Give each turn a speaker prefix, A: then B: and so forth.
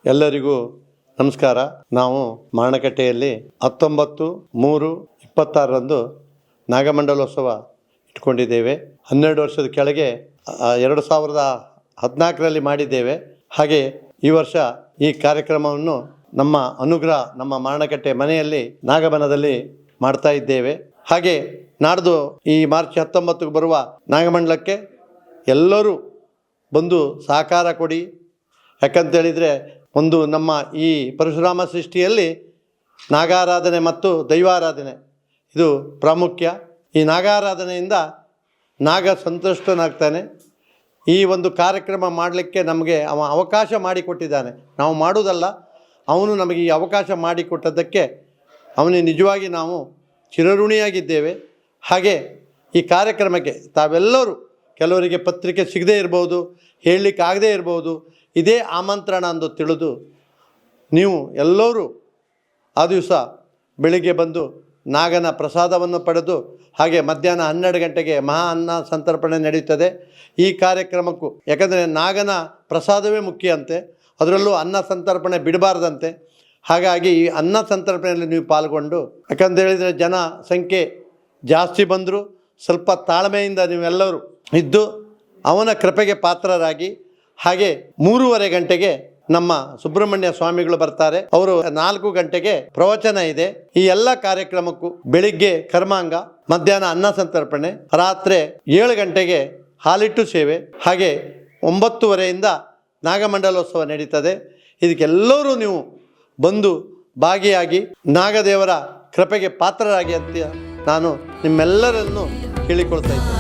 A: ಎಲ್ಲರಿಗೂ ನಮಸ್ಕಾರ. ನಾವು ಮಾರಣಕಟ್ಟೆಯಲ್ಲಿ 19/3/26 ನಾಗಮಂಡಲೋತ್ಸವ ಇಟ್ಕೊಂಡಿದ್ದೇವೆ. 12 ವರ್ಷದ ಕೆಳಗೆ 2014ರಲ್ಲಿ ಮಾಡಿದ್ದೇವೆ. ಹಾಗೆ ಈ ವರ್ಷ ಈ ಕಾರ್ಯಕ್ರಮವನ್ನು ನಮ್ಮ ಅನುಗ್ರಹ ನಮ್ಮ ಮಾರಣಕಟ್ಟೆ ಮನೆಯಲ್ಲಿ ನಾಗಬನದಲ್ಲಿ ಮಾಡ್ತಾ ಇದ್ದೇವೆ. ಹಾಗೆ ನಾಡ್ದು ಈ ಮಾರ್ಚ್ 19ಕ್ಕೆ ಬರುವ ನಾಗಮಂಡಲಕ್ಕೆ ಎಲ್ಲರೂ ಬಂದು ಸಹಕಾರ ಕೊಡಿ. ಯಾಕಂತೇಳಿದರೆ ಒಂದು ನಮ್ಮ ಈ ಪರಶುರಾಮ ಸೃಷ್ಟಿಯಲ್ಲಿ ನಾಗಾರಾಧನೆ ಮತ್ತು ದೈವಾರಾಧನೆ ಇದು ಪ್ರಾಮುಖ್ಯ. ಈ ನಾಗಾರಾಧನೆಯಿಂದ ನಾಗ ಸಂತುಷ್ಟನಾಗ್ತಾನೆ. ಈ ಒಂದು ಕಾರ್ಯಕ್ರಮ ಮಾಡಲಿಕ್ಕೆ ನಮಗೆ ಅವಕಾಶ ಮಾಡಿಕೊಟ್ಟಿದ್ದಾನೆ. ನಾವು ಮಾಡುವುದಲ್ಲ, ಅವನು ನಮಗೆ ಈ ಅವಕಾಶ ಮಾಡಿಕೊಟ್ಟದ್ದಕ್ಕೆ ಅವನಿಗೆ ನಿಜವಾಗಿ ನಾವು ಚಿರಋಣಿಯಾಗಿದ್ದೇವೆ. ಹಾಗೆ ಈ ಕಾರ್ಯಕ್ರಮಕ್ಕೆ ತಾವೆಲ್ಲರೂ, ಕೆಲವರಿಗೆ ಪತ್ರಿಕೆ ಸಿಗದೇ ಇರ್ಬೋದು, ಹೇಳಲಿಕ್ಕಾಗದೇ ಇರ್ಬೋದು, ಇದೇ ಆಮಂತ್ರಣ ಎಂದು ತಿಳಿದು ನೀವು ಎಲ್ಲರೂ ಆ ದಿವಸ ಬೆಳಿಗ್ಗೆ ಬಂದು ನಾಗನ ಪ್ರಸಾದವನ್ನು ಪಡೆದು, ಹಾಗೆ ಮಧ್ಯಾಹ್ನ 12 ಗಂಟೆಗೆ ಮಹಾ ಅನ್ನ ಸಂತರ್ಪಣೆ ನಡೆಯುತ್ತದೆ. ಈ ಕಾರ್ಯಕ್ರಮಕ್ಕೂ ಯಾಕಂದರೆ ನಾಗನ ಪ್ರಸಾದವೇ ಮುಖ್ಯ ಅಂತೆ, ಅದರಲ್ಲೂ ಅನ್ನ ಸಂತರ್ಪಣೆ ಬಿಡಬಾರ್ದಂತೆ. ಹಾಗಾಗಿ ಈ ಅನ್ನ ಸಂತರ್ಪಣೆಯಲ್ಲಿ ನೀವು ಪಾಲ್ಗೊಂಡು, ಯಾಕಂತೇಳಿದರೆ ಜನ ಸಂಖ್ಯೆ ಜಾಸ್ತಿ ಬಂದರೂ ಸ್ವಲ್ಪ ತಾಳ್ಮೆಯಿಂದ ನೀವೆಲ್ಲರೂ ಇದ್ದು ಅವನ ಕೃಪೆಗೆ ಪಾತ್ರರಾಗಿ. ಹಾಗೆ 3:30 ಗಂಟೆಗೆ ನಮ್ಮ ಸುಬ್ರಹ್ಮಣ್ಯ ಸ್ವಾಮಿಗಳು ಬರ್ತಾರೆ. ಅವರು 4 ಗಂಟೆಗೆ ಪ್ರವಚನ ಇದೆ. ಈ ಎಲ್ಲ ಕಾರ್ಯಕ್ರಮಕ್ಕೂ ಬೆಳಿಗ್ಗೆ ಕರ್ಮಾಂಗ, ಮಧ್ಯಾಹ್ನ ಅನ್ನ ಸಂತರ್ಪಣೆ, ರಾತ್ರಿ 7 ಗಂಟೆಗೆ ಹಾಲಿಟ್ಟು ಸೇವೆ, ಹಾಗೆ 9:30ಯಿಂದ ನಾಗಮಂಡಲೋತ್ಸವ ನಡೀತದೆ. ಇದಕ್ಕೆಲ್ಲರೂ ನೀವು ಬಂದು ಭಾಗಿಯಾಗಿ ನಾಗದೇವರ ಕೃಪೆಗೆ ಪಾತ್ರರಾಗಿ ಅಂತ ನಾನು ನಿಮ್ಮೆಲ್ಲರನ್ನು ಕೇಳಿಕೊಳ್ತಾ ಇದ್ದೇನೆ.